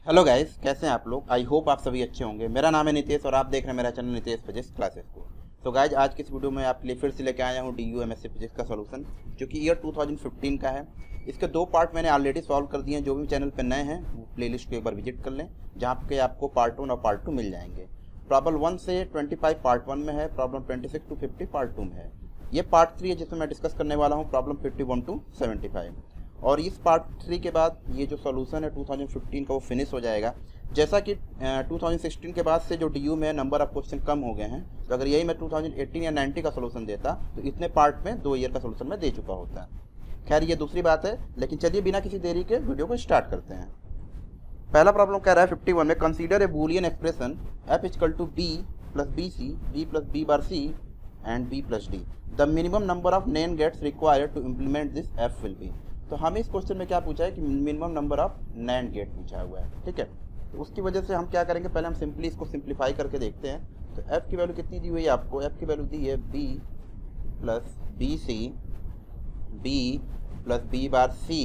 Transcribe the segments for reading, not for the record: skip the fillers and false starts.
Hello guys, कैसे हैं आप लोग। आई होप आप सभी अच्छे होंगे। मेरा नाम है नितेश और आप देख रहे हैं मेरा चैनल नितेश फिजिक्स क्लासेस को। तो गाइस, आज की इस वीडियो में आपके लिए फिर से लेके आया हूँ DU MSc फिजिक्स का सॉल्यूशन, जो कि ईयर 2015 का है। इसके दो पार्ट मैंने ऑलरेडी सॉल्व कर दिए हैं। जो भी चैनल पर नए हैं वो प्लेलिस्ट को एक बार विजिट कर लें, जहाँ पे आपको पार्ट 1 और पार्ट 2 मिल जाएंगे। प्रॉब्लम 1 से 25 पार्ट 1 में है, प्रॉब्लम 26 to 50 पार्ट 2 में है। ये पार्ट 3 है जिसमें मैं डिस्कस करने वाला हूँ प्रॉब्लम 51 to 75। और इस पार्ट 3 के बाद ये जो सॉल्यूशन है 2015 का वो फिनिश हो जाएगा। जैसा कि 2016 के बाद से जो DU में नंबर ऑफ क्वेश्चन कम हो गए हैं, तो अगर यही मैं 2018 या 90 का सॉल्यूशन देता तो इतने पार्ट में 2 ईयर का सॉल्यूशन मैं दे चुका होता। खैर, ये दूसरी बात है, लेकिन चलिए बिना किसी देरी के वीडियो को स्टार्ट करते हैं। पहला प्रॉब्लम कह रहा है 51 में, consider a Boolean expression f equal to b plus B C B plus B bar C and b plus D. The minimum number of NAND gates required to implement this f will be. तो हमें इस question में क्या पूछा है कि minimum number of NAND gate पूछा हुआ है। ठीक है, तो उसकी वजह से हम क्या करेंगे, पहले हम सिंपली इसको सिंप्लीफाई करके देखते हैं। तो f की वैल्यू कितनी दी हुई है आपको, f की वैल्यू दी है b plus B C B plus B bar C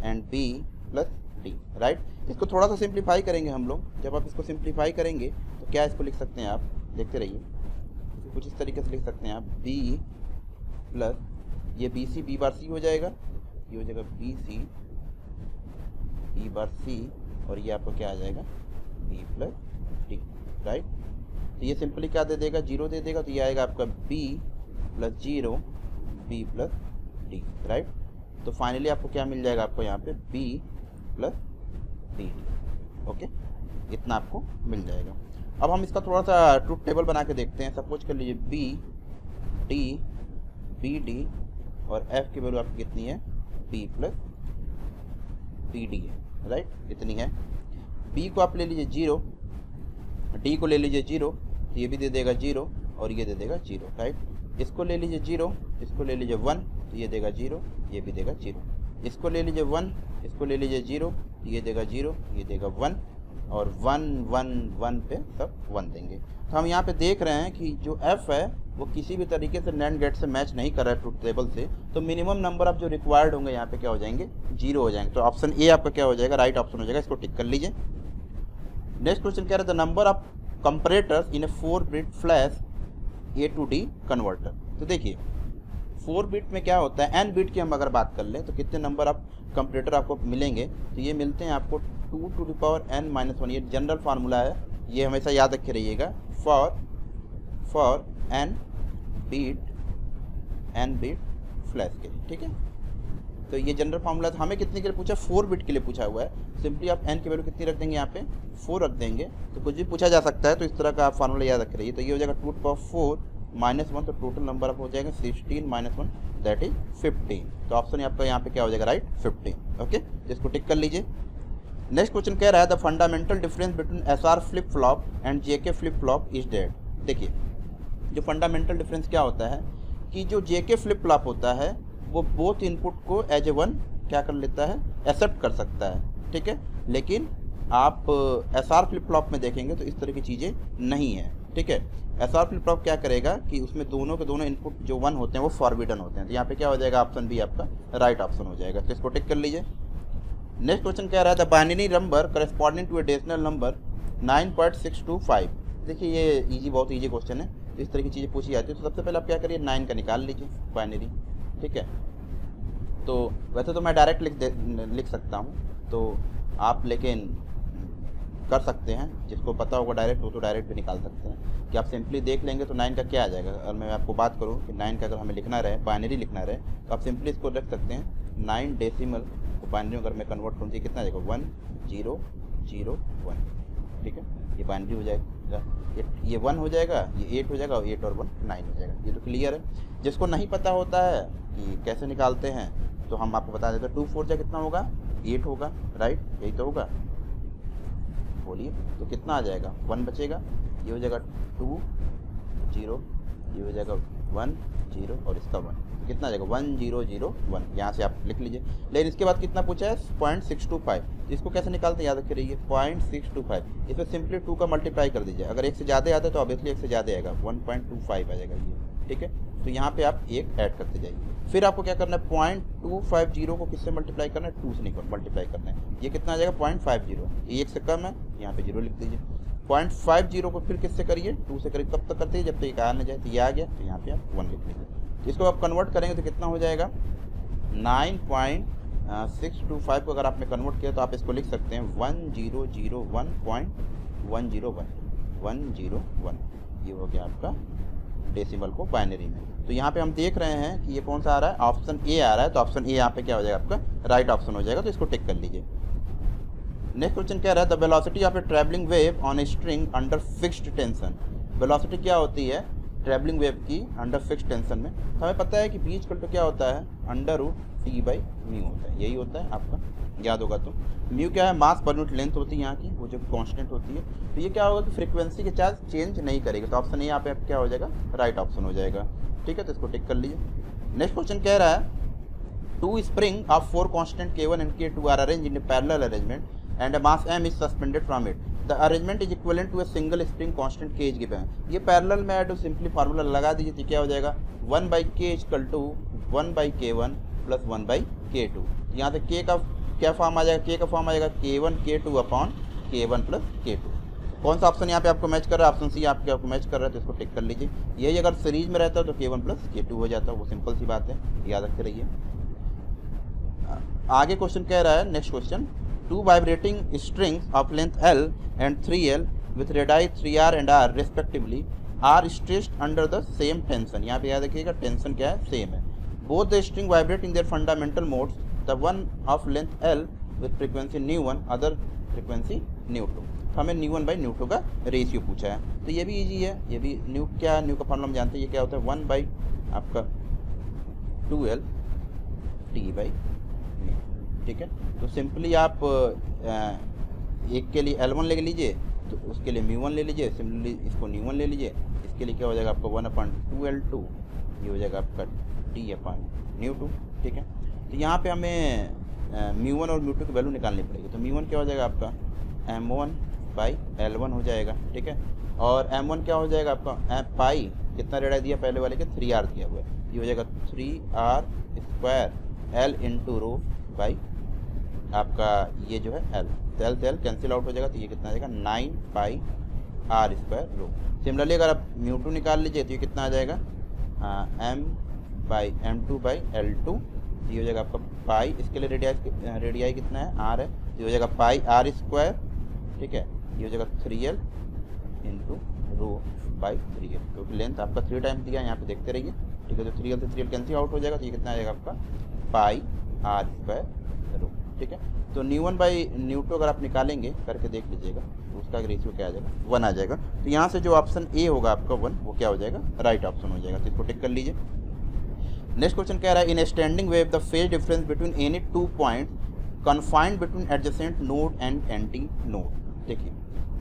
and b plus D. Right, इसको थोड़ा सा सिंप्लीफाई करेंगे हम लोग। जब आप इसको सिंप्लीफाई करेंगे तो क्या इसको लिख सकते हैं आप, देखते रहिए। इसको कुछ इस तरीके से लिख सकते हैं आप, b प्लस ये बी सी बी बार सी हो जाएगा, ये हो जाएगा बी सी बी बार सी, और ये आपको क्या आ जाएगा बी प्लस डी। राइट, तो ये सिंपली क्या दे देगा, 0 दे देगा। तो ये आएगा आपका b plus 0 B plus D. Right, तो फाइनली आपको क्या मिल जाएगा, आपको यहाँ पे b प्लस डी। ओके, इतना आपको मिल जाएगा। अब हम इसका थोड़ा सा ट्रूथ टेबल बना के देखते हैं। सपोज कर लीजिए b d बी डी और f की वैल्यू आपकी कितनी है, b प्लस बी डी है। राइट, इतनी है। b को आप ले लीजिए 0, d को ले लीजिए 0, तो ये भी दे देगा 0 और ये दे देगा 0। राइट, इसको ले लीजिए 0, इसको ले लीजिए 1, तो ये देगा 0, ये भी देगा 0। इसको ले लीजिए 1, इसको ले लीजिए 0, तो ये देगा 0, ये देगा 1, और 1 1 1 पे सब 1 देंगे। तो हम यहाँ पे देख रहे हैं कि जो f है वो किसी भी तरीके से नैंड गेट से मैच नहीं कर रहा है ट्रूथ टेबल से। तो मिनिमम नंबर ऑफ जो रिक्वायर्ड होंगे यहाँ पे क्या हो जाएंगे, 0 हो जाएंगे। तो ऑप्शन ए आपका क्या हो जाएगा, राइट ऑप्शन हो जाएगा। इसको टिक कर लीजिए। नेक्स्ट क्वेश्चन कह रहा है the number of comparators in a four bit flash A to D converter. तो देखिए 4 बिट में क्या होता है, n बिट की हम अगर बात कर लें तो कितने नंबर ऑफ कंपरेटर आपको मिलेंगे, तो ये मिलते हैं आपको 2 to the power n minus 1। ये जनरल फार्मूला है, ये हमेशा याद रखे रहिएगा। फॉर n बिट फ्लैश के लिए। ठीक है, तो ये जनरल फार्मूला था। हमें कितने के लिए पूछा, 4 बिट के लिए पूछा हुआ है। सिंपली आप n की वैल्यू कितनी रख देंगे, यहाँ पे 4 रख देंगे, तो कुछ भी पूछा जा सकता है। तो इस तरह का आप फार्मूला याद रख रहिए। तो ये हो जाएगा 2 टू द पावर 4 माइनस 1, तो टोटल नंबर ऑफ हो जाएगा 16 माइनस 1 दैट इज 15। तो ऑप्शन आपका यहाँ पे क्या हो जाएगा, राइट 15। ओके, इसको टिक कर लीजिए। नेक्स्ट क्वेश्चन कह रहा है the fundamental difference between SR flip flop and JK flip flop is that. देखिए, जो फंडामेंटल डिफरेंस क्या होता है कि जो JK फ्लिप फ्लॉप होता है वो बोथ इनपुट को एज ए वन क्या कर लेता है, एक्सेप्ट कर सकता है। ठीक है, लेकिन आप SR फ्लिप फ्लॉप में देखेंगे तो इस तरह की चीज़ें नहीं है। ठीक है, SR फ्लिप फ्लॉप क्या करेगा कि उसमें दोनों के दोनों इनपुट जो 1 होते हैं वो फॉरबिडन होते हैं। तो यहाँ पे क्या हो जाएगा, ऑप्शन बी आपका राइट ऑप्शन हो जाएगा। तो इसको टिक कर लीजिए। नेक्स्ट क्वेश्चन कह रहा है the binary number corresponding to a decimal number 9.625। देखिए ये इजी, बहुत इजी क्वेश्चन है। इस तरह की चीज़ें पूछी जाती है। तो सबसे पहले आप क्या करिए, 9 का निकाल लीजिए बाइनरी। ठीक है, तो वैसे तो मैं डायरेक्ट लिख सकता हूँ, तो आप लेकिन कर सकते हैं, जिसको पता होगा डायरेक्ट वो तो डायरेक्ट भी निकाल सकते हैं। कि आप सिंपली देख लेंगे तो 9 का क्या आ जाएगा। और मैं आपको बात करूँ कि 9 का अगर हमें लिखना रहे, बाइनरी लिखना रहे, तो आप सिंपली इसको रख सकते हैं 9 डेसिमल को बाइनरी अगर मैं कन्वर्ट करूँ तो कितना आ जाएगा, 1 0 0 1। ठीक है, ये बाइनरी हो जाएगा, ये 1 हो जाएगा, ये 8 हो जाएगा, और 8 और 1 9 हो जाएगा। ये तो क्लियर है। जिसको नहीं पता होता है कि कैसे निकालते हैं तो हम आपको बता देते हैं। 2 4 जा कितना होगा, 8 होगा। राइट, यही तो होगा, बोलिए। तो कितना आ जाएगा, 1 बचेगा, ये हो जाएगा 2 0 ये हो जाएगा 1 0 और इसका 1, कितना आ जाएगा 1 0 0 1, यहाँ से आप लिख लीजिए। लेकिन इसके बाद कितना पूछा है 0.625, इसको कैसे निकालते हैं याद रखे रहिए 0.625, इसमें सिंपली 2 का मल्टीप्लाई कर दीजिए, अगर 1 से ज़्यादा आता है तो ऑब्वियसली 1 से ज़्यादा आएगा 1.25 आ जाएगा ये, ठीक है। तो यहाँ पे आप 1 ऐड करते जाइए। फिर आपको क्या करना है 0.250 को किससे मल्टीप्लाई करना है 2 से मल्टीप्लाई करना है, ये कितना आ जाएगा 0.50, ये 1 से कम है, यहाँ पे 0 लिख दीजिए। 0.50 को फिर किससे करिए 2 से करिए, कब तक करते हैं जब तक ये आ ना जाए, तो ये आ गया तो यहाँ पे आप 1 लिख लीजिए। इसको आप कन्वर्ट करेंगे तो कितना हो जाएगा 9.625 को अगर आपने कन्वर्ट किया तो आप इसको लिख सकते हैं 1001.101, ये हो गया आपका डेसिमल को बाइनरी में। तो यहाँ पे हम देख रहे हैं कि ये कौन सा आ रहा है, ऑप्शन ए आ रहा है, तो ऑप्शन ए यहाँ पे क्या हो जाएगा आपका राइट ऑप्शन हो जाएगा, तो इसको टिक कर लीजिए। नेक्स्ट क्वेश्चन क्या रहा है, the velocity of A travelling wave on a string under fixed tension. Velocity क्या होती है ट्रैवलिंग वेव की अंडर फिक्स्ड टेंशन में, तो हमें पता है कि बी इक्वल टू क्या होता है √T/μ होता है, यही होता है आपका, याद होगा। तो म्यू क्या है मास पर यूनिट लेंथ होती है यहाँ की, वो जो कांस्टेंट होती है। तो ये क्या होगा कि फ्रीक्वेंसी के चार्ज चेंज नहीं करेगी, तो ऑप्शन ए यहाँ पे क्या हो जाएगा राइट ऑप्शन हो जाएगा, ठीक है। तो इसको टिक कर लीजिए। नेक्स्ट क्वेश्चन कह रहा है 2 spring of 4 constant K1 and K2 are arrange in a parallel arrangement and mass m is suspended from it, the arrangement is equivalent to a single spring constant K is given. ये parallel में है तो simply formula लगा दीजिए, तो क्या हो जाएगा 1/K equal to 1/K1 plus 1/K2। यहाँ से K का क्या फॉर्म आ जाएगा, K का फॉर्म आ जाएगा K1 K2 upon K1 plus K2। कौन सा ऑप्शन यहाँ पे आपको मैच कर रहा है, ऑप्शन सी आपको मैच कर रहा है, तो इसको टिक कर लीजिए। यही अगर सीरीज में रहता है तो K1 प्लस K2 हो जाता है, वो सिंपल सी बात है, याद रखते रहिए। आगे क्वेश्चन कह रहा है next question 2 vibrating strings of length L and 3L with radii 3R and R respectively are stretched under the same tension। यहाँ पे याद रखिएगा टेंशन क्या है सेम है। both the string vibrate in their fundamental modes, the one of length L with frequency nu1 other frequency nu2। हमें nu1/nu2 का ratio पूछा है, तो ये भी इजी है, ये भी न्यू क्या है, न्यू का फॉर्मूला हम जानते हैं, ये क्या होता है 1/2L T/μ, ठीक है। तो सिंपली आप एक के लिए L1 ले लीजिए तो उसके लिए μ1 ले लीजिए, सिंपली इसको nu1 ले लीजिए, इसके लिए क्या हो जाएगा आपका 1/2L2, ये हो जाएगा आपका T/μ2, ठीक है। तो यहाँ पे हमें μ1 और μ2 की वैल्यू निकालनी पड़ेगी, तो μ1 क्या हो जाएगा आपका m1/L1 हो जाएगा, ठीक है। और m1 क्या हो जाएगा आपका पाई, कितना रेडियस दिया पहले वाले के 3R दिया हुआ है, ये हो जाएगा 3R² L into rho by आपका ये जो है L, तो L से L कैंसिल आउट हो जाएगा, तो ये कितना आ जाएगा 9πr² रो। सिमिलरली अगर आप μ2 निकाल लीजिए तो ये कितना आ जाएगा m/m2/L2, ये हो जाएगा आपका पाई, इसके लिए रेडियाई कितना है R है, तो ये हो जाएगा πr², ठीक है। ये हो जाएगा 3L into rho by 3L, क्योंकि लेंथ आपका 3 टाइम्स दिया है, यहाँ पे देखते रहिए, ठीक है। तो 3L से 3L कैंसिल आउट हो जाएगा, तो ये कितना आ जाएगा आपका πr² रो, ठीक है। तो nu1/nu2 अगर आप निकालेंगे करके देख लीजिएगा तो उसका रेशियो क्या आ जाएगा 1 आ जाएगा। तो यहाँ से जो ऑप्शन ए होगा आपका 1 वो क्या हो जाएगा राइट ऑप्शन हो जाएगा, तो इसको टिक कर लीजिए। नेक्स्ट क्वेश्चन कह रहा है इन standing wave the phase difference between any 2 point confined between adjacent node and anti node. देखिए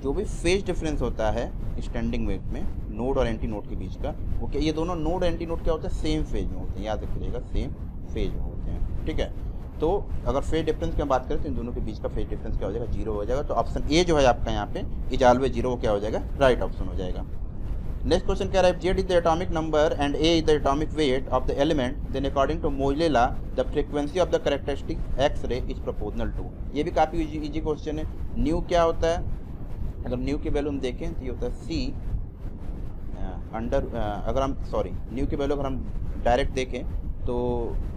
जो भी फेज डिफरेंस होता है स्टैंडिंग वेव में नोड और एंटी नोड के बीच का, वो क्या ये दोनों नोड एंटी नोड क्या होते हैं सेम फेज में होते हैं, याद रखिएगा सेम फेज में होते हैं, ठीक है। तो अगर फेज डिफरेंस की हम बात करें तो इन दोनों के बीच का फेज डिफरेंस क्या हो जाएगा 0 हो जाएगा, तो ऑप्शन ए जो है आपका यहाँ पे इज ऑलवेज 0 क्या हो जाएगा राइट ऑप्शन हो जाएगा। नेक्स्ट क्वेश्चन कह रहा है Z is the atomic number and A is the atomic weight of the element, then according to Moseley law the frequency of the characteristic X ray is proportional to. ये भी काफ़ी easy question है। New क्या होता है, अगर new की value हम देखें तो ये होता है C अंडर अगर हम न्यू की वैल्यू अगर हम डायरेक्ट देखें तो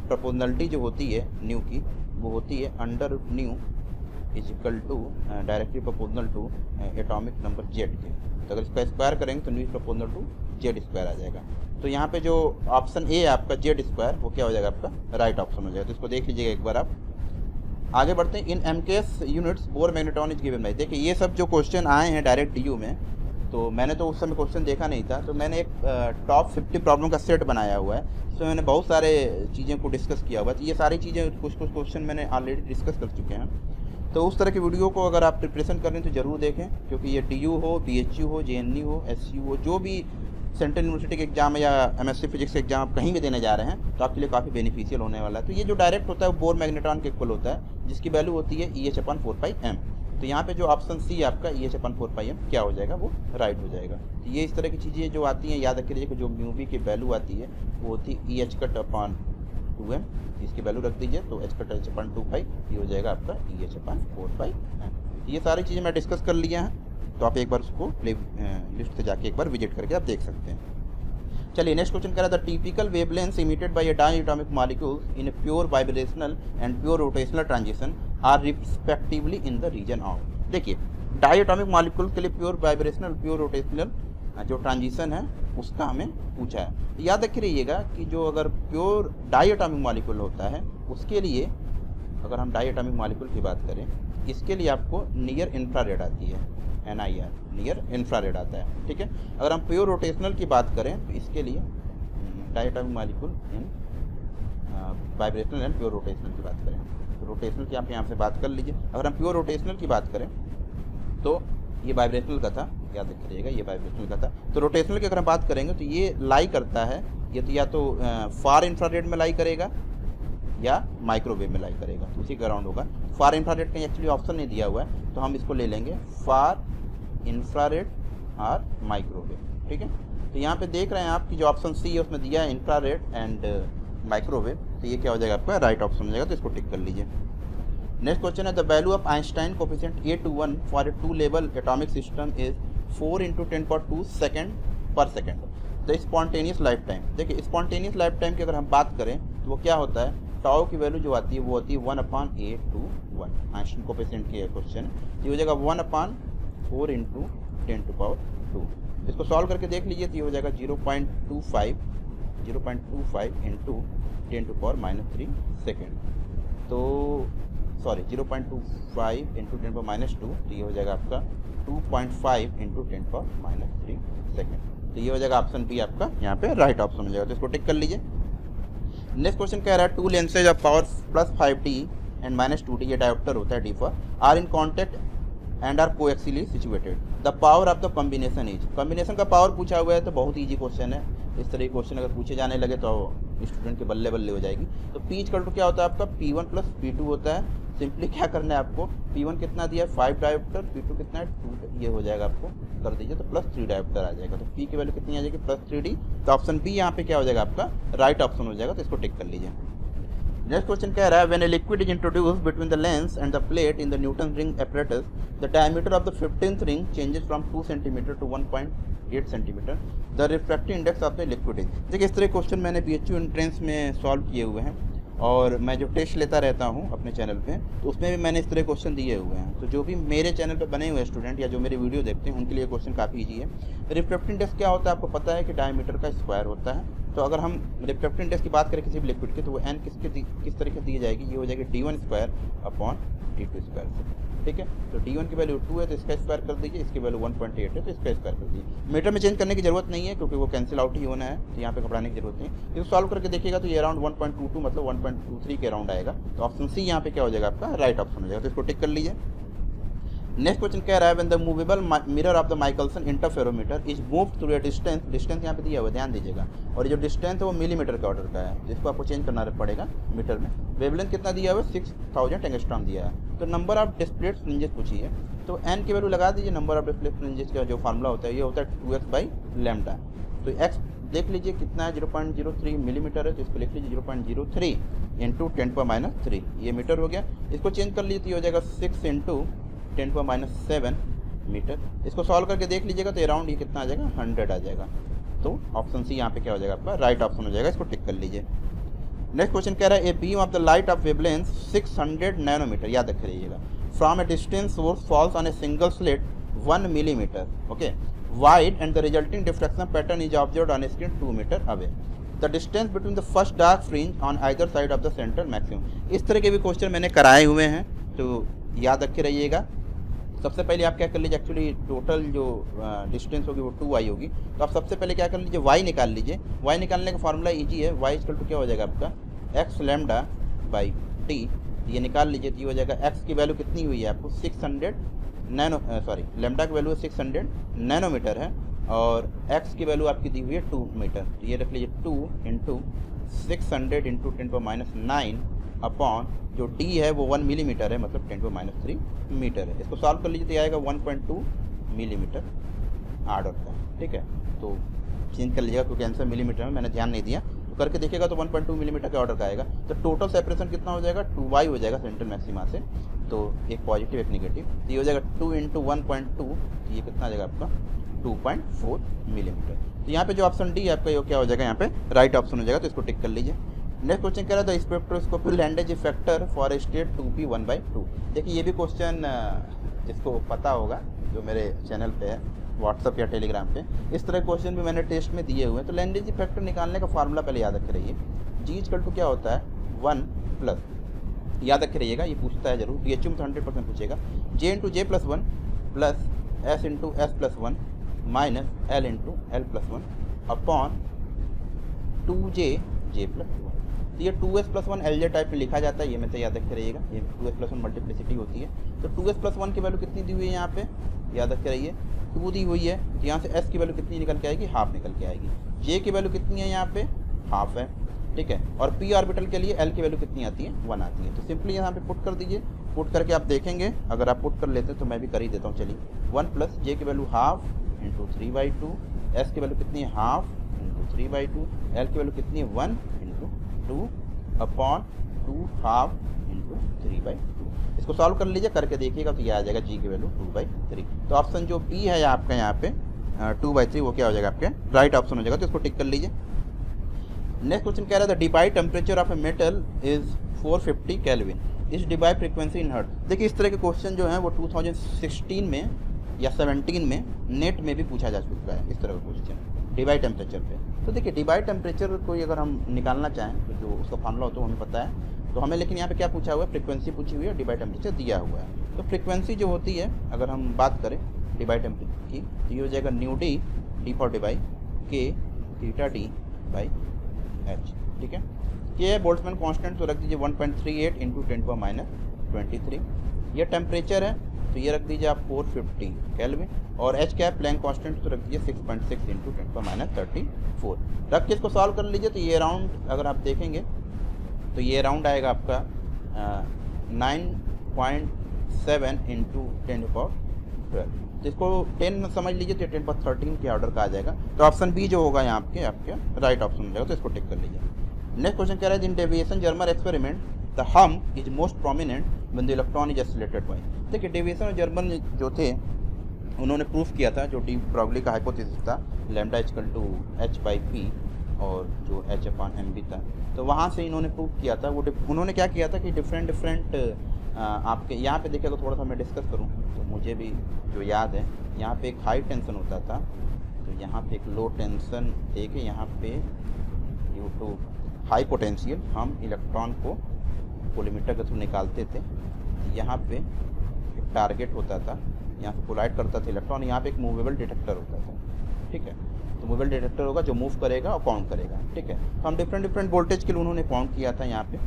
प्रोपोर्शनलिटी जो होती है न्यू की वो होती है under nu is equal to directly proportional to atomic number Z के। तो अगर इसका स्क्वायर करेंगे तो nu is proportional to Z² आ जाएगा। तो यहाँ पे जो ऑप्शन ए है आपका Z² वो क्या हो जाएगा आपका राइट ऑप्शन हो जाएगा। तो इसको देख लीजिएगा एक बार आप। आगे बढ़ते हैं। इन MKS units bore magnetron is given bye. देखिए ये सब जो क्वेश्चन आए हैं डायरेक्ट DU में, तो मैंने तो उस समय क्वेश्चन देखा नहीं था, तो मैंने एक टॉप 50 प्रॉब्लम का सेट बनाया हुआ है, इसमें मैंने बहुत सारे चीज़ें को डिस्कस किया हुआ है। तो ये सारी चीज़ें कुछ क्वेश्चन मैंने ऑलरेडी डिस्कस कर चुके हैं। तो उस तरह की वीडियो को अगर आप प्रिपरेशन कर रहे हैं तो ज़रूर देखें, क्योंकि ये DU हो, BHU हो, JNU हो, SU हो, जो भी सेंट्रल यूनिवर्सिटी के एग्जाम या एमएससी फिजिक्स के एग्जाम आप कहीं भी देने जा रहे हैं तो आपके लिए काफ़ी बेनिफिशियल होने वाला है। तो ये जो डायरेक्ट होता है वो बोर मैग्नेट्रॉन के इक्वल होता है, जिसकी वैल्यू होती है EH/4πm। तो यहाँ पे जो ऑप्शन सी आपका EH/4πm क्या हो जाएगा, वो राइट हो जाएगा। तो ये इस तरह की चीज़ें जो आती हैं याद रखिए कि जो म्यू की वैल्यू आती है वो होती है EH/2m, इसकी वैल्यू रख दीजिए तो H/2π ये हो जाएगा आपका EH/4πm। ये सारी चीज़ें मैं डिस्कस कर लिया है, तो आप एक बार उसको लिस्ट से जाके एक बार विजिट करके आप देख सकते हैं। चलिए नेक्स्ट क्वेश्चन कह रहा था typical wavelength emitted by a diatomic molecules in a pure vibrational and pure rotational transition are respectively in the region of. देखिए डायटोमिक मॉलिक्यूल के लिए प्योर वाइब्रेशनल प्योर रोटेशनल जो ट्रांजिशन है उसका हमें पूछा है। याद रखिए रहिएगा कि जो अगर प्योर डायटोमिक मॉलिक्यूल होता है उसके लिए, अगर हम डायटोमिक मॉलिक्यूल की बात करें, इसके लिए आपको नियर इंफ्रारेड आती है, NIR नियर इंफ्रारेड आता है, ठीक है। अगर हम प्योर रोटेशनल की बात करें तो इसके लिए diatomic molecule in vibrational and pure rotational की बात करें तो रोटेशनल की आप यहाँ से बात कर लीजिए। अगर हम प्योर रोटेशनल की बात करें तो ये वाइब्रेशनल का था, याद रखिएगा ये वाइब्रेशनल का था। तो रोटेशनल की अगर हम बात करेंगे तो ये लाई करता है, ये तो या तो फार इंफ्रारेड में लाई करेगा या माइक्रोवेव में लाई करेगा, तो उसी का राउंड होगा। फार इंफ्रारेड का एक्चुअली ऑप्शन नहीं दिया हुआ है तो हम इसको ले लेंगे फार इंफ्रारेड और माइक्रोवेव, ठीक है। तो यहाँ पे देख रहे हैं आप कि जो ऑप्शन सी है उसमें दिया है इंफ्रारेड एंड माइक्रोवेव, तो ये क्या हो जाएगा आपका राइट ऑप्शन हो जाएगा, तो इसको टिक कर लीजिए। नेक्स्ट क्वेश्चन है the value of Einstein coefficient A21 for a 2 level atomic system is 4 × 10⁻² second per second the spontaneous life time. देखिए स्पॉन्टेनियस लाइफ टाइम की अगर हम बात करें तो वो क्या होता है, टाउ की वैल्यू जो आती है वो होती है 1/A21। आइंस्टाइन कोफिशिएंट की क्वेश्चन ये हो जाएगा 1/4 × 10⁻²। इसको सॉल्व करके देख लीजिए तो ये हो जाएगा 0.25 × 10⁻³ सेकेंड, तो सॉरी 0.25 × 10⁻², तो ये हो जाएगा आपका 2.5 × 10⁻³ सेकेंड। तो ये हो जाएगा ऑप्शन बी आपका यहाँ पे राइट ऑप्शन हो जाएगा, तो इसको टिक कर लीजिए। नेक्स्ट क्वेश्चन कह रहा है 2 lenses of power +5t and -2t, ये डायोप्टर होता है D4, are in contact and are coaxially situated, the power of the combination is. Combination का पावर पूछा हुआ है तो बहुत ईजी क्वेश्चन है, इस तरह के क्वेश्चन अगर पूछे जाने लगे तो स्टूडेंट के बल्ले बल्ले हो जाएगी। तो P = क्या होता है आपका P1 + P2 होता है। सिंपली क्या करना है आपको, P1 कितना दिया है 5 डायोप्टर, P2 कितना है 2, ये हो जाएगा आपको कर दीजिए तो +3 डायोप्टर आ जाएगा। तो P की वैल्यू कितनी आ जाएगी +3D, तो ऑप्शन बी यहाँ पे क्या हो जाएगा आपका राइट ऑप्शन हो जाएगा, तो इसको टिक कर लीजिए। नेक्स्ट क्वेश्चन कह रहा है when a liquid is introduced between the lens and the plate in the Newton ring apparatus, the diameter of the 15th ring changes from 2 centimetre to 1.8 centimetre, the refractive index of the liquid is. देखिए इस तरह question मैंने BHU entrance में solve किए हुए हैं और मैं जो टेस्ट लेता रहता हूँ अपने चैनल पे, तो उसमें भी मैंने इस तरह क्वेश्चन दिए हुए हैं। तो जो भी मेरे चैनल पे बने हुए स्टूडेंट या जो मेरे वीडियो देखते हैं उनके लिए क्वेश्चन काफ़ी ईजी है। रिफ्रैक्टिव इंडेक्स क्या होता है आपको पता है कि डायमीटर का स्क्वायर होता है। तो अगर हम रिफ्रैक्टिव इंडेक्स की बात करें किसी भी लिक्विड की तो वो n किस तरीके से दी जाएगी, ये हो जाएगी D1² / D2² ठीक है। तो D1 की वैल्यू 2 है तो इसका स्क्वायर कर दीजिए, इसकी वैल्यू 1.8 है तो इसका स्क्वायर कर दीजिए। मीटर में चेंज करने की जरूरत नहीं है क्योंकि वो कैंसिल आउट ही होना है, तो यहाँ पे घबराने की जरूरत नहीं। इसको सॉल्व करके देखिएगा तो ये अराउंड 1.22 मतलब 1.23 के अराउंड आएगा। तो ऑप्शन सी यहाँ पे क्या हो जाएगा आपका राइट ऑप्शन हो जाएगा, तो इसको टिक कर लीजिए। नेक्स्ट क्वेश्चन कह रहा है when the movable mirror of the Michelson interferometer is moved through a distance यहाँ पे दिया हुआ है, ध्यान दीजिएगा, और ये जो डिस्टेंस है वो मिलीमीटर का ऑर्डर का है, जिसको आपको चेंज करना पड़ेगा मीटर में। वेवलेंथ कितना दिया हुआ है 6000 एंगस्ट्रॉम दिया है। तो नंबर ऑफ डिस्प्लेड फ्रिंजेस पूछी है, तो n की वैल्यू लगा दीजिए। नंबर ऑफ डिस्प्ले फ्रिंजेस का जो फार्मूला होता है ये होता है 2x/λ। तो x देख लीजिए कितना है 0.03 मिलीमीटर है, तो इसको लिख लीजिए 0.03 × 10⁻³ ये मीटर हो गया। इसको चेंज कर लीजिए तो ये हो जाएगा 6 × 10⁻7 मीटर। इसको सॉल्व करके देख लीजिएगा तो अराउंड ये कितना आ जाएगा 100 आ जाएगा। तो ऑप्शन सी यहाँ पे क्या हो जाएगा आपका राइट ऑप्शन हो जाएगा, इसको टिक कर लीजिए। नेक्स्ट क्वेश्चन कह रहा है a beam of the light of wavelength 600 nanometre, याद रख रहिएगा, from a distance source falls on a single slit 1 millimetre okay wide and the resulting diffraction pattern is observed on a screen 2 metre away. The distance between the first dark fringe on either side of the central maximum. इस तरह के भी question मैंने कराए हुए हैं, तो याद रखे रहिएगा। सबसे पहले आप क्या कर लीजिए, एक्चुअली टोटल जो डिस्टेंस होगी वो 2y होगी, तो आप सबसे पहले क्या कर लीजिए y निकाल लीजिए। y निकालने का फॉर्मूला इजी है, y = क्या हो जाएगा आपका x λ/t, ये निकाल लीजिए तो ये हो जाएगा। x की वैल्यू कितनी हुई है आपको 600 लैम्डा की वैल्यू 600 नैनोमीटर है, और x की वैल्यू आपकी दी हुई है 2 मीटर, तो ये रख लीजिए 2 इंटू 600 इंटू 10⁻9 अपॉन जो d है वो 1 मिलीमीटर है, मतलब 10⁻3 मीटर है। इसको सॉल्व कर लीजिए तो ये आएगा 1.2 मिलीमीटर आर्डर का, ठीक है। तो चेंज कर लीजिएगा क्योंकि आंसर मिलीमीटर में मैंने ध्यान नहीं दिया, तो करके देखिएगा तो 1.2 मिलीमीटर का ऑर्डर का आएगा। तो टोटल सेपरेशन कितना हो जाएगा, 2y हो जाएगा सेंट्रल मैक्सिमा से, तो एक पॉजिटिव एक निगेटिव, तो ये हो जाएगा 2 इंटू 1.2, तो ये कितना आ जाएगा आपका 2.4 मिलीमीटर। तो यहाँ पे जो ऑप्शन डी है आपका ये क्या हो जाएगा, यहाँ पे राइट ऑप्शन हो जाएगा, तो इसको टिक कर लीजिए। नेक्स्ट क्वेश्चन कह रहा है the spectroscopic Landé factor for state 2p 1/2। देखिए ये भी क्वेश्चन जिसको पता होगा जो मेरे चैनल पे है व्हाट्सअप या टेलीग्राम पे, इस तरह क्वेश्चन भी मैंने टेस्ट में दिए हुए हैं। तो लैंडेज फैक्टर निकालने का फार्मूला पहले याद रखे रहिए, जी इक्वल टू क्या होता है 1 प्लस, याद रखे रहिएगा, ये पूछता है जरूर, DHU में तो 100% पूछेगा, j into J plus 1 plus s into S plus 1 minus l into L plus 1 upon 2j J plus 1। तो ये 2s प्लस 1 LJ टाइप में लिखा जाता है, ये मैं तो याद रखे रहिएगा, ये 2s प्लस 1 मल्टीप्लिसिटी होती है। तो 2s प्लस 1 की वैल्यू कितनी दी हुई है यहाँ पे, याद रखे रहिए 2 दी हुई है, तो यहाँ से s की वैल्यू कितनी निकल के आएगी, हाफ निकल के आएगी। j की वैल्यू कितनी है यहाँ पे, हाफ है, ठीक है। और p ऑर्बिटल के लिए l की वैल्यू कितनी आती है, 1 आती है। तो सिंपली यहाँ पे पुट कर दीजिए, पुट करके आप देखेंगे, अगर आप पुट कर लेते हैं तो मैं भी कर ही देता हूँ, चलिए 1 प्लस j की वैल्यू हाफ इंटू 3/2, s की वैल्यू कितनी है हाफ इंटू 3/2, l की वैल्यू कितनी है 1 इंटू 2 अपॉन 2 हाफ इंटू 3/2। इसको सॉल्व कर लीजिए, करके देखिएगा तो ये आ जाएगा g की वैल्यू 2/3। तो ऑप्शन जो b है आपका यहाँ पे 2/3 वो क्या हो जाएगा आपके राइट ऑप्शन हो जाएगा, तो इसको टिक कर लीजिए। नेक्स्ट क्वेश्चन कह रहा था Debye temperature of a metal is 450 kelvin, इस डिबाई फ्रीक्वेंसी इन हर्ट्ज। देखिए इस तरह के क्वेश्चन जो है वो 2016 में या 17 में नेट में भी पूछा जा चुका है, इस तरह का क्वेश्चन डिबाई टेम्परेचर पे। तो देखिए डिबाई टेम्परेचर कोई अगर हम निकालना चाहें तो जो उसका फार्मूला होता है हमें पता है, तो हमें लेकिन यहाँ पे क्या पूछा हुआ है, फ्रीक्वेंसी पूछी हुई है, डिबाई टेम्परेचर दिया हुआ है। तो फ्रीक्वेंसी जो होती है अगर हम बात करें डिबाई टेम्परेचर की, तो ये हो जाएगा न्यू डी फॉर डिबाई के थीटा डी बाई एच, ठीक है। ये बोल्ट्जमैन कांस्टेंट तो रख दीजिए 1.38 इंटू 10⁻23। ये टेम्परेचर है तो ये रख दीजिए आप 450 केल्विन, और एच कैप प्लैंक कांस्टेंट तो रख दीजिए 6.6 इंटू 10⁻34। रख के इसको सॉल्व कर लीजिए, तो ये अराउंड अगर आप देखेंगे तो ये अराउंड आएगा आपका 9.7 इंटू 10⁻12। तो इसको 10 समझ लीजिए तो 10⁻13 के ऑर्डर का आ जाएगा। तो ऑप्शन बी जो होगा यहाँ आपके राइट ऑप्शन हो जाएगा, तो इसको टिक कर लीजिए। नेक्स्ट क्वेश्चन कह रहा है in Davisson Germer experiment the hump is most prominent when the electron is accelerated by. देखिए डेविएशन और जर्मन जो थे उन्होंने प्रूफ किया था, जो डी ब्रॉगली का हाइपोथेसिस था लैम्डा इक्वल टू h/p और जो h/mv था, तो वहाँ से इन्होंने प्रूफ किया था। वो उन्होंने क्या किया था कि डिफरेंट आपके यहाँ पे देखिए, तो थोड़ा सा मैं डिस्कस करूँ तो मुझे भी जो याद है, यहाँ पे एक हाई टेंशन होता था, तो यहाँ पे एक लो टेंशन दे के यहाँ पे ड्यू टू हाई पोटेंशियल हम इलेक्ट्रॉन को कोलिमेटर के थ्रू निकालते थे। यहाँ पे एक टारगेट होता था, यहाँ पे कोलाइड करता था इलेक्ट्रॉन, यहाँ पे एक मूवेबल डिटेक्टर होता था, ठीक है। तो मूवेबल डिटेक्टर होगा जो मूव करेगा और काउंट करेगा, ठीक है। तो हम डिफरेंट वोल्टेज के लिए उन्होंने काउंट किया था। यहाँ पे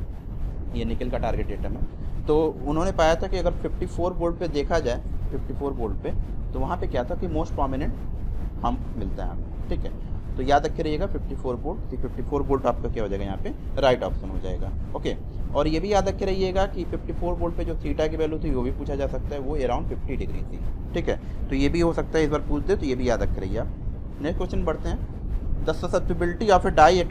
ये निकल का टारगेट एटम है, तो उन्होंने पाया था कि अगर 54 वोल्ट पे देखा जाए, 54 वोल्ट पे, तो वहाँ पे क्या था कि मोस्ट प्रोमिनेंट हम मिलता है हमें, ठीक है। तो याद रखे रहिएगा 54 वोल्ट, तो 54 वोल्ट आपका क्या हो जाएगा यहाँ पे राइट ऑप्शन हो जाएगा, ओके। और ये भी याद रखे रहिएगा कि 54 वोल्ट पे जो थीटा की वैल्यू थी वो भी पूछा जा सकता है, वो अराउंड 50 डिग्री थी, ठीक है। तो ये भी हो सकता है, इस बार पूछ दे, तो ये भी याद रखे रहिए आप। नेक्स्ट क्वेश्चन बढ़ते हैं। The susceptibility of a die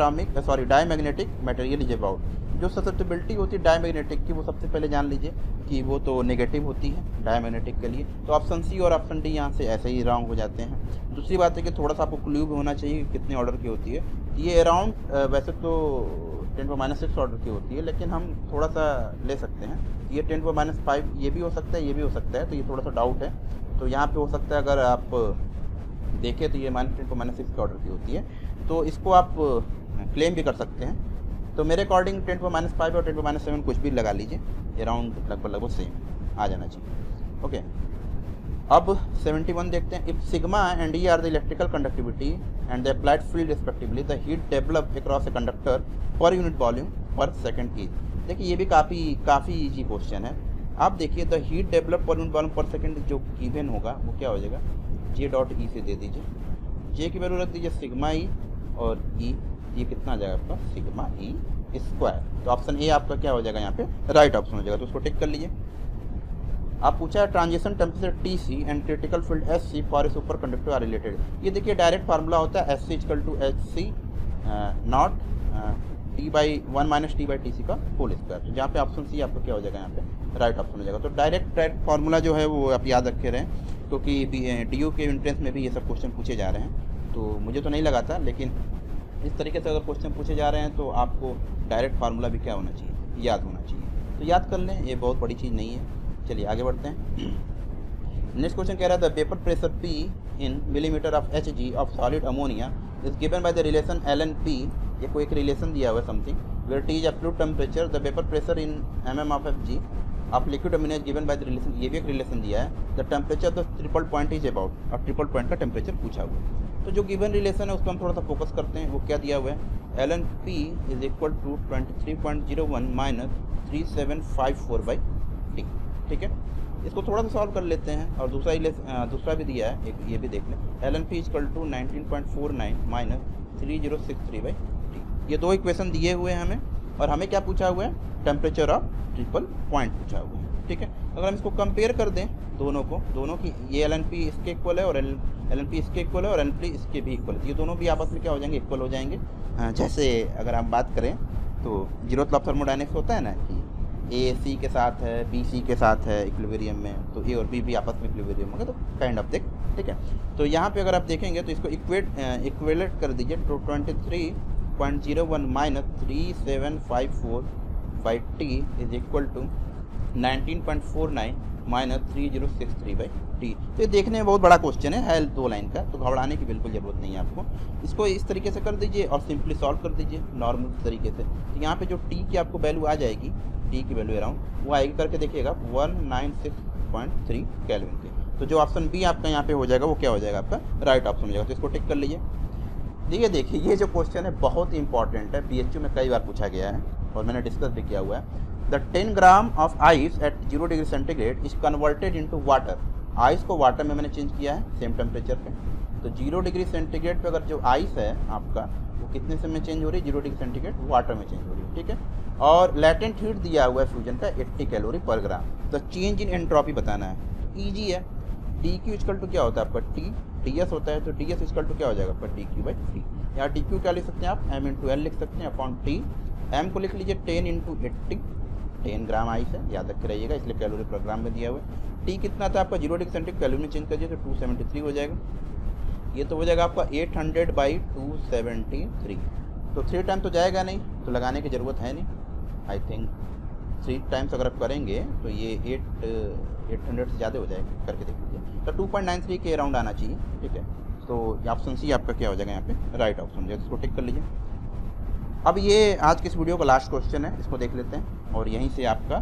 magnetic material is about. जो ससेप्टिबिलिटी होती है डायमैग्नेटिक की, वो सबसे पहले जान लीजिए कि वो तो नेगेटिव होती है डायमैग्नेटिक के लिए। तो ऑप्शन सी और ऑप्शन डी यहाँ से ऐसे ही रॉन्ग हो जाते हैं। दूसरी बात है कि थोड़ा सा आपको क्लू भी होना चाहिए कितने ऑर्डर की होती है। ये अराउंड वैसे तो 10⁻6 ऑर्डर की होती है, लेकिन हम थोड़ा सा ले सकते हैं, ये 10⁻5 ये भी हो सकता है, ये भी हो सकता है, तो ये थोड़ा सा डाउट है। तो यहाँ पे हो सकता है अगर आप देखें तो ये -10⁻6 के ऑर्डर की होती है, तो इसको आप क्लेम भी कर सकते हैं। तो मेरे अकॉर्डिंग 10⁻5 और 10⁻7 कुछ भी लगा लीजिए, अराउंड लगभग सेम आ जाना चाहिए, ओके। अब 71 देखते हैं। If sigma and E R the electrical conductivity and the applied field respectively, the heat develop across a conductor per unit volume पर सेकंड इज। देखिए ये भी काफ़ी ईजी क्वेश्चन है। आप देखिए the heat develop per unit volume पर second जो गिवन होगा वो क्या हो जाएगा, J.E से दे दीजिए, जे की वैल्यू रख दीजिए सिग्मा ई, और ई ये कितना आ जाएगा आपका सिग्मा ई स्क्वायर। तो ऑप्शन ए आपका क्या हो जाएगा यहाँ पे राइट ऑप्शन हो जाएगा, तो उसको टिक कर लीजिए। आप पूछा है transition temperature T C and critical field S C for a superconductor are related. ये देखिए डायरेक्ट फार्मूला होता है S C equal to H C not T by 1 minus T by T C का whole square. तो जहाँ पे option C आपका क्या हो जाएगा यहाँ पे राइट ऑप्शन हो जाएगा। तो डायरेक्ट फार्मूला जो है वो आप याद रखे रहें, क्योंकि डी यू के एंट्रेंस में भी ये सब क्वेश्चन पूछे जा रहे हैं। तो मुझे तो नहीं लगा था, लेकिन इस तरीके से अगर क्वेश्चन पूछे जा रहे हैं तो आपको डायरेक्ट फार्मूला भी क्या होना चाहिए, याद होना चाहिए। तो याद कर लें, ये बहुत बड़ी चीज़ नहीं है। चलिए आगे बढ़ते हैं। नेक्स्ट क्वेश्चन कह रहा था vapour pressure P in millimetre of Hg of solid ammonia is given by the relation LNP। ये कोई एक रिलेशन दिया हुआ है something, where T is absolute temperature, the vapour pressure in mm of Fg of liquid ammonia is given by the relation. ये भी एक relation दिया है। The temperature the triple point is about, और ट्रिपल पॉइंट का temperature पूछा हुआ है। तो जो गिवन रिलेशन है उस पर हम थोड़ा सा फोकस करते हैं। वो क्या दिया हुआ है, LNP is equal to 23.01 minus 3754 by T. ठीक है, इसको थोड़ा सा सॉल्व कर लेते हैं। और दूसरा भी दिया है, एक ये भी देख लें। LNP equal to 19.49 minus 3063 by T. ये दो इक्वेशन दिए हुए हैं हमें, और हमें क्या पूछा हुआ है, टेम्परेचर ऑफ ट्रिपल पॉइंट पूछा हुआ है। ठीक है, अगर हम इसको कंपेयर कर दें दोनों की, ये LNP इसके इक्वल है और LNP इसके इक्वल है और LNP इसके भी इक्वल है। ये दोनों भी आपस में क्या हो जाएंगे, इक्वल हो जाएंगे। जैसे अगर हम बात करें तो जीरोथ लॉ ऑफ थर्मोडायनेमिक्स होता है ना कि ए सी के साथ है, बी सी के साथ है इक्विलिब्रियम में, तो ए और बी भी आपस में इक्विलिब्रियम होंगे, तो काइंड ऑफ देख। ठीक है, तो यहाँ पे अगर आप देखेंगे तो इसको इक्वेलेट कर दीजिए। तो 23.01 minus 3754 by T is equal to 19.49 minus 3063 by T. तो ये देखने में बहुत बड़ा क्वेश्चन है 2 लाइन का, तो घबराने की बिल्कुल ज़रूरत नहीं है आपको। इसको इस तरीके से कर दीजिए और सिंपली सॉल्व कर दीजिए नॉर्मल तरीके से। तो यहाँ पे जो टी की आपको वैल्यू आ जाएगी, टी की वैल्यू अराउंड वो आएगी, करके देखिएगा 196.3 केल्विन के। तो जो ऑप्शन बी आपका यहाँ पे हो जाएगा वो क्या हो जाएगा, आपका राइट ऑप्शन हो जाएगा। तो इसको टिक कर लीजिए। देखिए ये जो क्वेश्चन है बहुत ही इंपॉर्टेंट है, BHU में कई बार पूछा गया है और मैंने डिस्कस भी किया हुआ है। The 10 gram of ice eight 0 degree centigrade is converted into water. Ice को वाटर में मैंने चेंज किया है सेम टेम्परेचर पे। तो 0 डिग्री सेंटीग्रेड पे अगर जो आइस है आपका वो कितने से में चेंज हो रही है, 0 डिग्री सेंटीग्रेड वाटर में चेंज हो रही है। ठीक है, और लैटेंट हीट दिया हुआ है फ्यूजन का 80 कैलोरी पर ग्राम। तो चेंज इन एंट्रोपी बताना है, ईजी है। टी क्यू इक्वल टू क्या होता है आपका, टी ds होता है, तो ds इक्वल टू क्या हो जाएगा आपका टी क्यू बाई टी। यहाँ टी क्यू क्या लिख सकते हैं आप, m इंटू एल लिख सकते हैं अपॉन टी। m को लिख लीजिए 10 इंटू 80, 10 ग्राम आइस है, याद रखे रहिएगा, इसलिए कैलोरी पर ग्राम में दिया हुआ है। टी कितना था आपका, 0 डिग्री सेंटीग्रेड कैलोरी में चेंज कर दिए तो 273 हो जाएगा। ये तो हो जाएगा आपका 800 बाई 273। तो 3 टाइम तो जाएगा नहीं, तो लगाने की ज़रूरत है नहीं। आई थिंक 3 टाइम्स अगर आप करेंगे तो ये 800 से ज़्यादा हो जाएगा, करके देख लीजिए। तो 2.93 के अराउंड आना चाहिए। ठीक है, तो ऑप्शन सी आपका क्या हो जाएगा यहाँ पे राइट ऑप्शन हो जाएगा। इसको टिक कर लीजिए। अब ये आज के इस वीडियो का लास्ट क्वेश्चन है, इसको देख लेते हैं और यहीं से आपका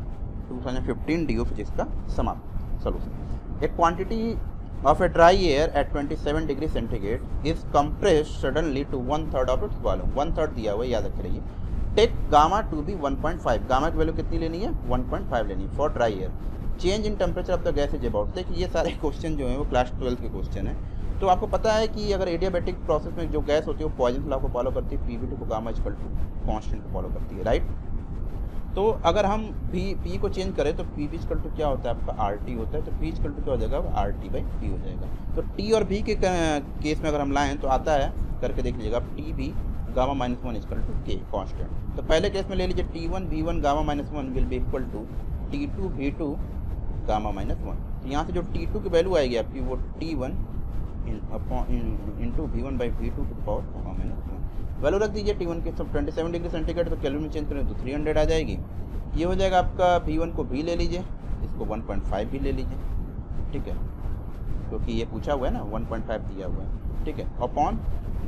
2015 DU फिजिक्स का समाप्त सोल्यूशन। एक quantity of a dry air at 27 degree centigrade is compressed suddenly to 1/3 of its volume। 1/3 दिया हुआ है, याद रख रहिए। Take gamma to be 1.5, gamma की वैल्यू कितनी लेनी है, 1.5 लेनी है for dry air. Change in temperature of the gas is about. देखिए ये सारे क्वेश्चन जो है वो क्लास 12 के क्वेश्चन है। तो आपको पता है कि अगर एडियाबैटिक प्रोसेस में जो गैस होती है वो पॉइजन लॉ को फॉलो करती है, PV2 को गामा इक्वल टू कांस्टेंट को फॉलो करती है, राइट। तो अगर हम P को चेंज करें तो P इक्वल टू क्या होता है आपका RT होता है, तो P इक्वल टू क्या हो जाएगा, RT बाई P हो जाएगा। तो T और V के केस में अगर हम लाएँ तो आता है, करके देख लीजिएगा, TB gamma minus 1 equal to K constant. तो पहले केस में ले लीजिए T1 V1 gamma minus 1 will be equal to T2 V2 gamma minus 1। तो यहाँ से जो T2 की वैल्यू आएगी आपकी वो T1 into V1 by V2 to the power gamma minus 1। Value रख दीजिए T1 के, सब 27 डिग्री सेंटीग्रेड, तो कैलोरी में चेंज करें तो 300 आ जाएगी। ये हो जाएगा आपका V1 को V ले लीजिए, इसको 1.5 भी ले लीजिए। ठीक है, क्योंकि ये पूछा हुआ है ना, 1.5 दिया हुआ है। ठीक है, अपॉन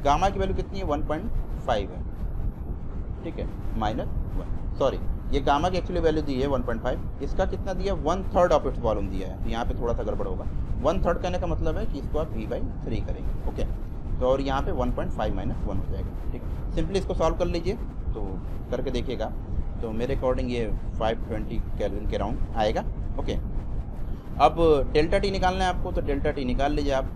गामा की वैल्यू कितनी है, 1.5 है। ठीक है, माइनस 1, सॉरी ये गामा की एक्चुअली वैल्यू दी है 1.5, इसका कितना दिया, 1/3 ऑफ इट्स वॉल्यूम दिया है। तो यहाँ पे थोड़ा सा गड़बड़ होगा। 1/3 कहने का मतलब है कि इसको आप V/3 करेंगे। ओके, तो और यहाँ पे 1.5 माइनस 1 हो जाएगा। ठीक है, सिंपली इसको सॉल्व कर लीजिए, तो करके देखिएगा। तो मेरे अकॉर्डिंग ये 520 केल्विन के राउंड आएगा। ओके, अब डेल्टा टी निकालना है आपको, तो डेल्टा टी निकाल लीजिए आप,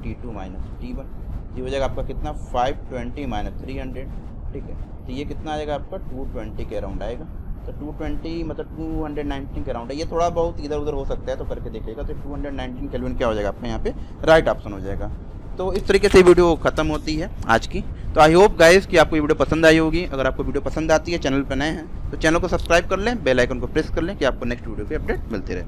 T2 माइनस T1। ये हो जाएगा आपका कितना 520 माइनस 300, ठीक है। तो ये कितना आ जाएगा आपका 220 के अराउंड आएगा। तो 220 मतलब 219 के अराउंड है। ये थोड़ा बहुत इधर उधर हो सकता है, तो करके देखिएगा। तो 219 केल्विन क्या हो जाएगा आपका यहाँ पे राइट ऑप्शन हो जाएगा। तो इस तरीके से वीडियो खत्म होती है आज की। तो आई होप गाइस कि आपको ये वीडियो पसंद आई होगी। अगर आपको वीडियो पसंद आती है, चैनल पर नए हैं तो चैनल को सब्सक्राइब कर लें, बेल आइकन को प्रेस कर लें कि आपको नेक्स्ट वीडियो की अपडेट मिलती रहे।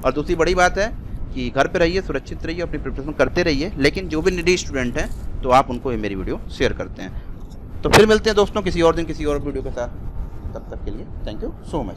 और दूसरी बड़ी बात है कि घर पे रहिए, सुरक्षित रहिए, अपनी प्रिपरेशन करते रहिए, लेकिन जो भी नीडी स्टूडेंट हैं तो आप उनको ये मेरी वीडियो शेयर करते हैं। तो फिर मिलते हैं दोस्तों किसी और दिन किसी और वीडियो के साथ। तब तक के लिए थैंक यू सो मच।